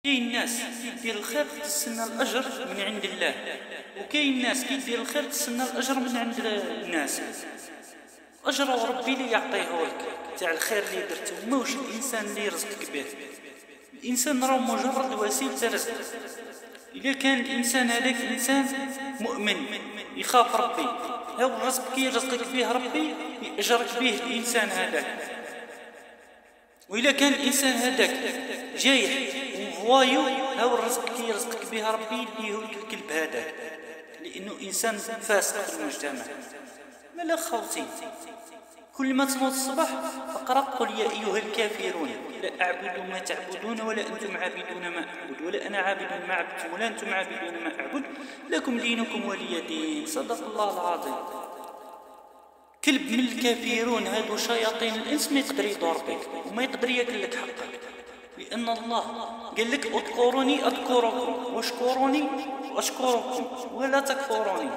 كاين ناس كيدير الخير تستنى الاجر من عند الله، وكاين ناس كيدير الخير تستنى الاجر من عند الناس. اجر ربي اللي يعطيه لك تاع الخير اللي درته، ماهوش الانسان اللي يرزقك به. الانسان راه مجرد وسيله رزق. اذا كان الانسان هذاك انسان مؤمن يخاف ربي، هاو الرزق كي يرزقك به ربي يأجرك به الانسان هذاك. وإلا كان الإنسان هذاك جايح وفوايو، هاو الرزق كي يرزقك به ربي يديه لك الكلب هذاك، لأنه إنسان فاسق في المجتمع. مالا خوتي، كل ما تنوض الصباح اقرأ قل يا أيها الكافرون لا أعبد ما تعبدون ولا أنتم عابدون ما أعبد ولا أنا عابد ما عبدتم ولا أنتم عابدون ما أعبد لكم دينكم ولي دين. صدق الله العظيم. كلب من الكافرون هادو شياطين الانس ما يقدر يدور بك وما يقدر ياكل لك حقك، لان الله قال لك اذكروني اذكركم واشكروني اشكركم ولا تكفروني.